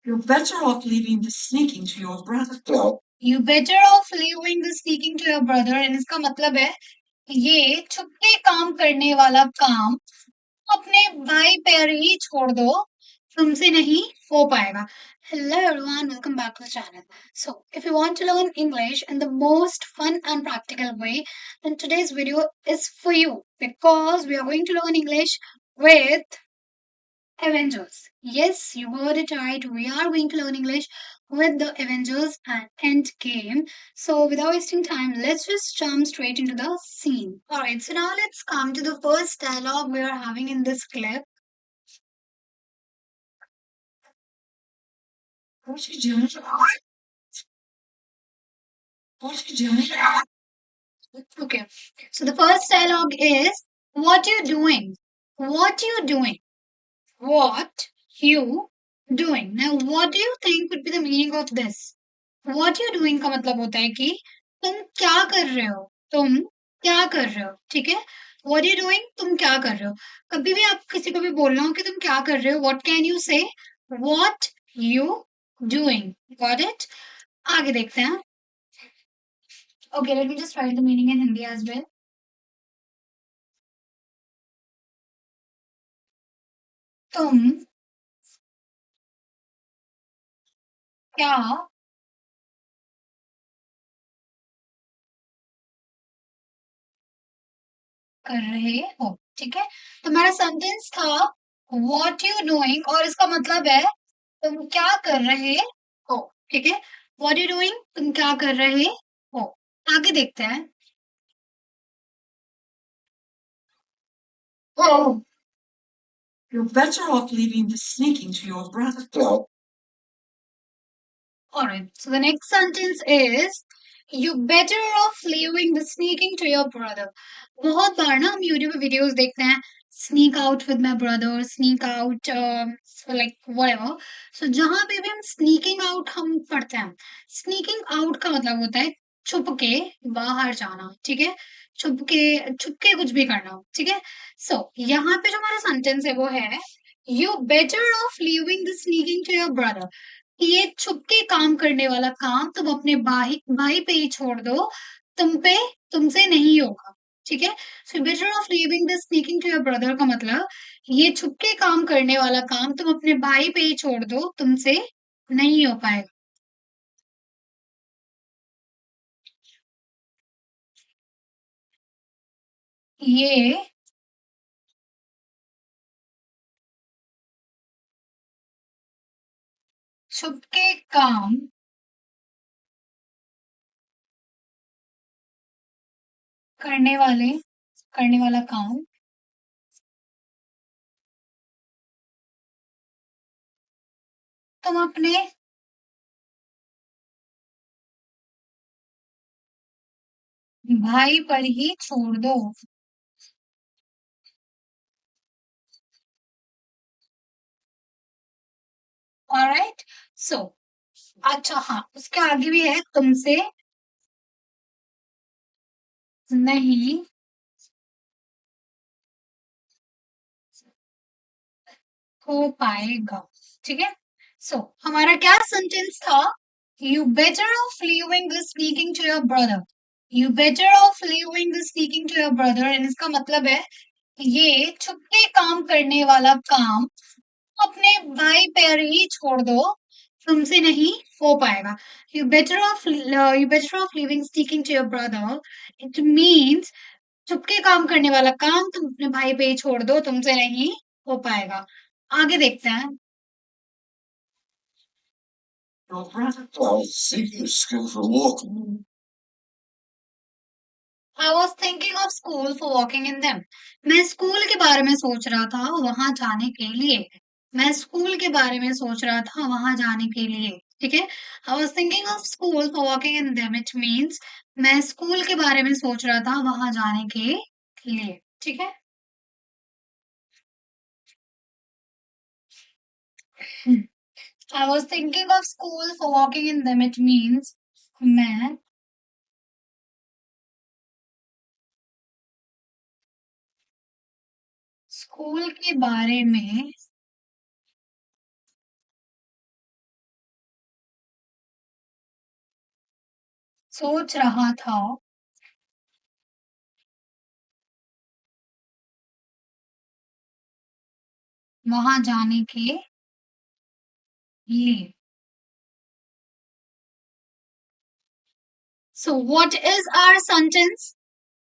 You're better off leaving the sneaking to your brother. You better off leaving the sneaking to your brother, and इसका मतलब है ये छुपके काम करने वाला काम अपने भाई पर ही छोड़ दो, तुमसे नहीं हो पाएगा. Hello everyone, welcome back to the channel. So, if you want to learn English in the most fun and practical way, then today's video is for you because we are going to learn English with Avengers. Yes, you heard it right. We are going to learn English with the Avengers and Endgame. So, without wasting time, let's just jump straight into the scene. Alright, so now let's come to the first dialogue we are having in this clip. What you doing? What you doing? Okay, so the first dialogue is what you doing? What you doing? What you doing? Now, what do you think would be the meaning of this? What you doing का मतलब होता है कि तुम क्या कर रहे हो? तुम क्या कर रहे हो? ठीक है? What you doing? तुम क्या कर रहे हो? कभी भी आप किसी को भी बोलना हो कि तुम क्या कर रहे हो? What can you say? What you doing? Got it? आगे देखते हैं. Okay, let me just write the meaning in Hindi as well. तुम क्या कर रहे हो? ठीक है, तो मेरा सेंटेंस था व्हाट यू डूइंग और इसका मतलब है तुम क्या कर रहे हो. ठीक है, व्हाट यू डूइंग, तुम क्या कर रहे हो. आगे देखते हैं. Oh, you're better off leaving the sneaking to your brother. Alright, so the next sentence is you better off leaving the sneaking to your brother. बहुत बार ना हम यूट्यूब पे वीडियोस देखते हैं sneak out with my brother, sneak out, so like whatever. So जहाँ पे भी हम sneaking out हम पढ़ते हैं, sneaking out का मतलब होता है छुप के बाहर जाना. ठीक है, छुप के कुछ भी करना. ठीक है, so यहाँ पे जो हमारा सेंटेंस है वो है you better off leaving the sneaking to your brother. ये छुप के काम करने वाला काम तुम अपने भाई भाई पे ही छोड़ दो, तुम पे तुमसे नहीं होगा. ठीक है, so better off leaving this speaking to your brother का मतलब ये छुप के काम करने वाला काम तुम अपने भाई पे ही छोड़ दो, तुमसे नहीं हो पाएगा. ये छुप के काम करने वाले करने वाला काम तुम अपने भाई पर ही छोड़ दो. ऑलराइट, सो अच्छा, हाँ, उसके आगे भी है तुमसे नहीं हो पाएगा. ठीक है, सो हमारा क्या सेंटेंस था? You better off leaving this speaking to your brother. You better off leaving this speaking to your brother, and इसका मतलब है ये छुपके काम करने वाला काम अपने भाई पर ही छोड़ दो, तुमसे नहीं हो पाएगा. You better off living speaking to your brother, it means छुपके काम करने वाला काम तुम अपने भाई पे ही छोड़ दो, तुमसे नहीं हो पाएगा. आगे देखते हैं. Your brother was seeking school for walking. I was thinking of school for walking in them. मैं स्कूल के बारे में सोच रहा था वहां जाने के लिए. मैं स्कूल के बारे में सोच रहा था वहां जाने के लिए. ठीक है, I was thinking of school for walking in them. It means मैं स्कूल के बारे में सोच रहा था वहां जाने के लिए. ठीक है. I was thinking of school for walking in them. It means मैं स्कूल के बारे में सोच रहा था वहां जाने के लिए. So what is our sentence?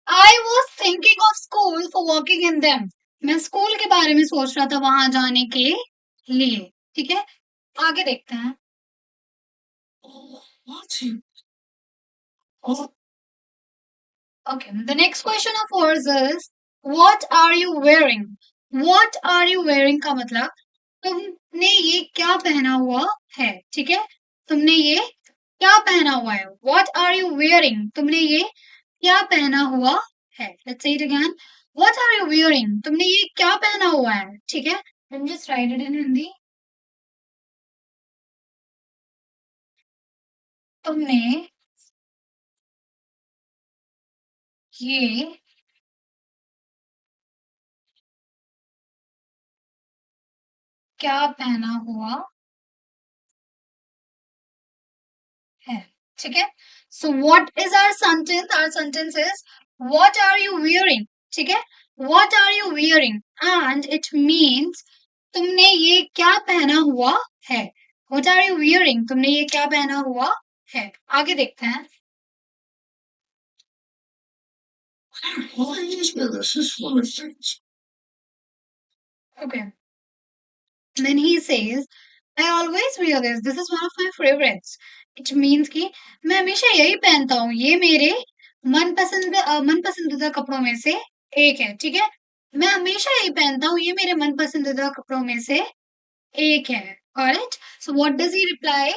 I was thinking of school for working in them. मैं स्कूल के बारे में सोच रहा था वहां जाने के लिए. ठीक है, आगे देखते हैं. Oh, what you? Oh, Okay, the next question of ours is what are you wearing? What are you wearing का मतलब तुमने ये क्या पहना हुआ है. ठीक है, तुमने ये क्या पहना हुआ है. What are you wearing? तुमने ये क्या पहना हुआ है. Let's say it again. What are you wearing? तुमने ये क्या पहना हुआ है. ठीक है, let me just write it in Hindi. तुमने ये क्या पहना हुआ है. ठीक है, so what is our sentence? Our sentence is what are you wearing. ठीक है, what are you wearing and it means तुमने ये क्या पहना हुआ है. what are you wearing? तुमने ये क्या पहना हुआ है. आगे देखते हैं. why you just wear this? This is one of the things. Okay, then he says I always wear this. This is one of my favorites. It means कि मैं हमेशा यही पहनता हूँ. ये मेरे मनपसंदीदा कपड़ों में से एक है. ठीक है, मैं हमेशा यही पहनता हूँ. ये मेरे मनपसंदीदा कपड़ों में से एक है. Alright. So what does he reply?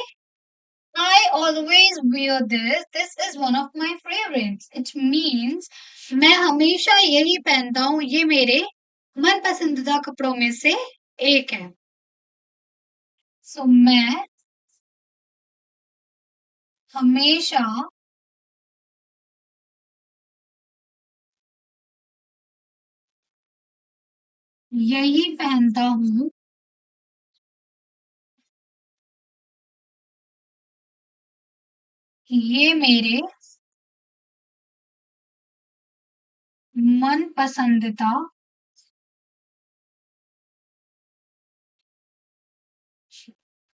I always wear this. This is one of my favorites. It means मैं हमेशा यही पहनता हूँ. ये मेरे मनपसंदीदा कपड़ों में से एक है. So मैं हमेशा यही पहनता हूँ. ये मेरे मनपसंदीदा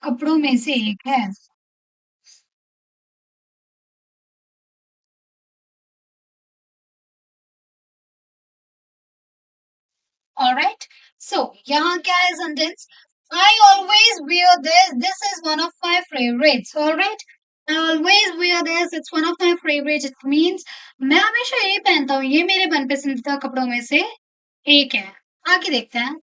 कपड़ों में से एक है. Alright. So यहाँ क्या है sentence. I always wear this. This is one of my favorites. Alright. I always wear this. It's one of my favorites. It means मैं हमेशा यही पहनता हूँ. ये मेरे मनपसंदीदा कपड़ों में से एक है. आगे देखते हैं.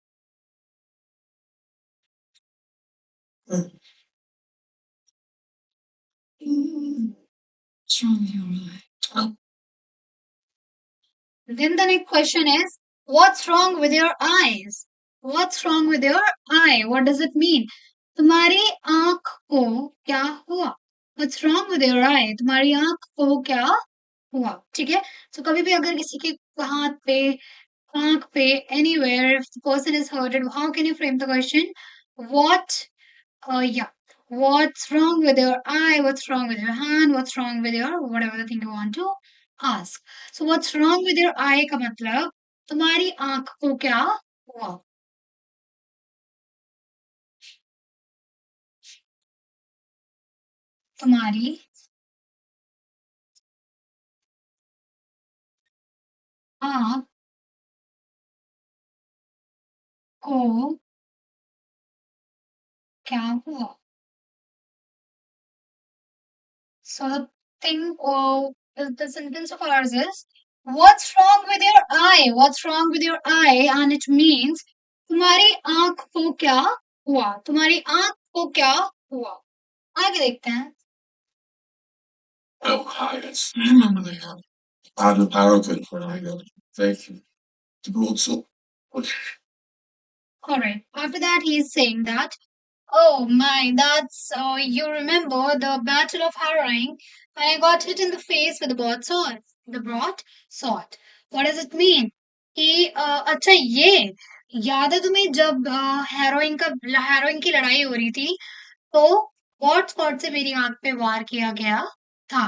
What's wrong with your eye? Oh, Then the next question is, what's wrong with your eyes? What's wrong with your eye? What does it mean? तुम्हारी आंख को क्या हुआ? What's wrong with your eye? तुम्हारी आंख को क्या हुआ? ठीक है. So कभी भी अगर किसी के हाथ पे, आंख पे, anywhere, if the person is hurted, how can you frame the question? What? Yeah. What's wrong with your eye? What's wrong with your hand? What's wrong with your whatever the thing you want to ask. So what's wrong with your eye का मतलब तुम्हारी आंख को क्या हुआ. तुम्हारी आंख को क्या हुआ. So the thing the sentence of ours is what's wrong with your eye. What's wrong with your eye and it means तुम्हारी आंख को क्या हुआ. तुम्हारी आंख को क्या हुआ. आगे देखते हैं. oh, hi. I remember they had out of Arabic when I got it. Thank you. The gold so. Alright. After that, he is saying that, oh my, that's, you remember the Battle of Harrowing? I got hit in the face with the broadsword. The broadsword. What does it mean? कि अच्छा ये याद है तुम्हें जब heroin की लड़ाई हो रही थी तो ब्रॉडस्वॉर्ड से मेरी आंख पे वार किया गया था.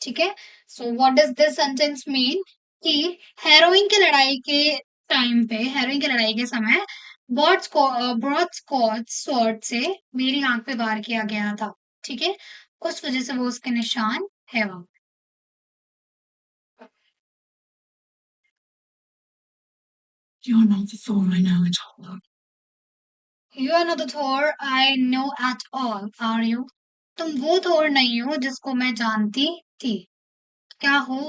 ठीक है। So what does this sentence mean कि हेरोइन की लड़ाई के टाइम पे, हेरोइन की लड़ाई के समय ब्रॉड स्कॉच स्वॉर्ड से मेरी आंख पे वार किया गया था। ठीक है, उस वजह से वो उसके निशान है वहां। You're not the Thor I know at all. You are not the Thor I know at all are you. तुम वो थोर नहीं हो जिसको मैं जानती थी। क्या हो?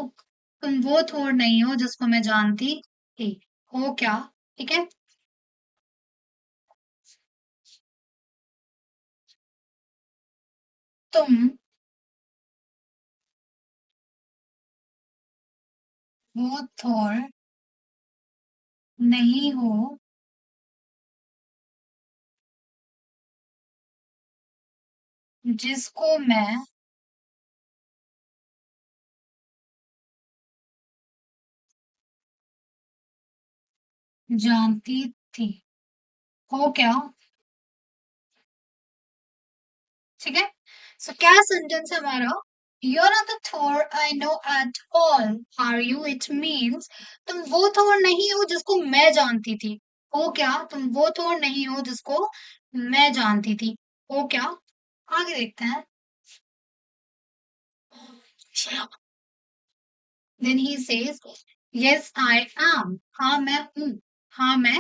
तुम वो थोर नहीं हो जिसको मैं जानती थी। हो क्या? ठीक है। तुम वो थोर नहीं हो जिसको मैं जानती थी। हो क्या? ठीक है। सो क्या सेंटेंस है हमारा? You are not the Thor I know at all are you. It means तुम वो थॉर नहीं हो जिसको मैं जानती थी। हो क्या? तुम वो थॉर नहीं हो जिसको मैं जानती थी। हो क्या? आगे देखते हैं। Then he says yes I am. हाँ मैं हूँ। हाँ मैं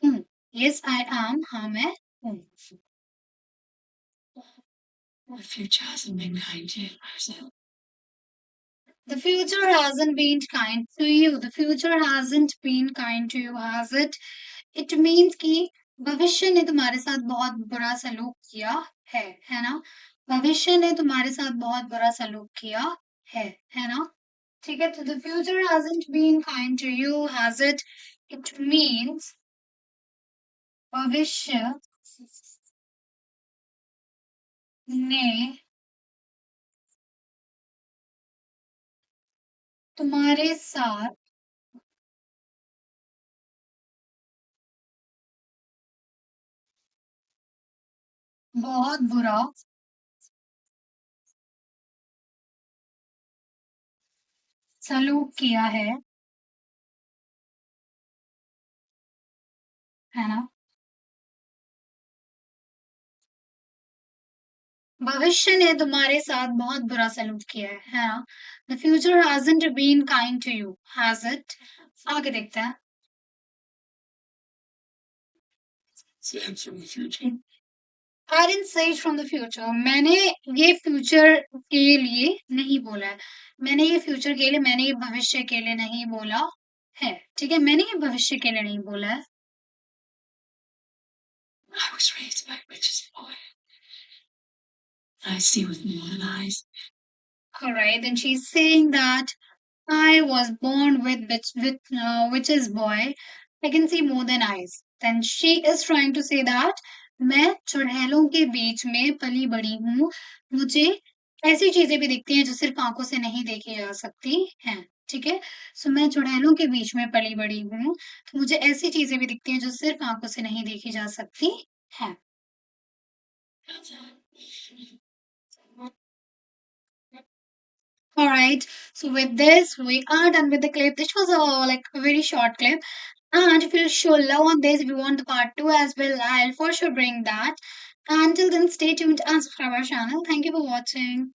हूँ। Yes I am. हाँ मैं हूँ। The future hasn't been kind to you, has it? The future hasn't been kind to you. The future hasn't been kind to you, has it? It means कि भविष्य ने तुम्हारे साथ बहुत बुरा सलूक किया है ना? भविष्य ने तुम्हारे साथ बहुत बुरा सलूक किया है ना? ठीक है, तो the future hasn't been kind to you, has it? It means भविष्य ने तुम्हारे साथ बहुत बुरा सलूक किया है ना? भविष्य ने तुम्हारे साथ बहुत बुरा सलूक किया है ना? The future hasn't been kind to you, has it? आगे देखते हैं। Same from the future. I didn't say it from the future. मैंने ये फ्यूचर के लिए नहीं बोला है। मैंने ये फ्यूचर के लिए, मैंने ये भविष्य के लिए नहीं बोला है। ठीक है, मैंने ये भविष्य के लिए नहीं बोला है। I was raised by a witch's boy. I see with my own eyes. Alright, then she's saying that I was born with witch's boy. I can see more than eyes. Then she is trying to say that मैं चुड़ैलों के बीच में पली बड़ी हूँ। मुझे ऐसी चीजें भी दिखती हैं जो सिर्फ आंखों से नहीं देखी जा सकती हैं। ठीक है, सो मैं चुड़ैलों के बीच में पली बड़ी हूँ, तो मुझे ऐसी चीजें भी दिखती हैं जो सिर्फ आंखों से नहीं देखी जा सकती हैं। All right. So with this, we are done with the clip. This was a very short clip. And if you show love on this, if you want the part 2 as well, I'll for sure bring that. Until then, stay tuned and subscribe our channel. Thank you for watching.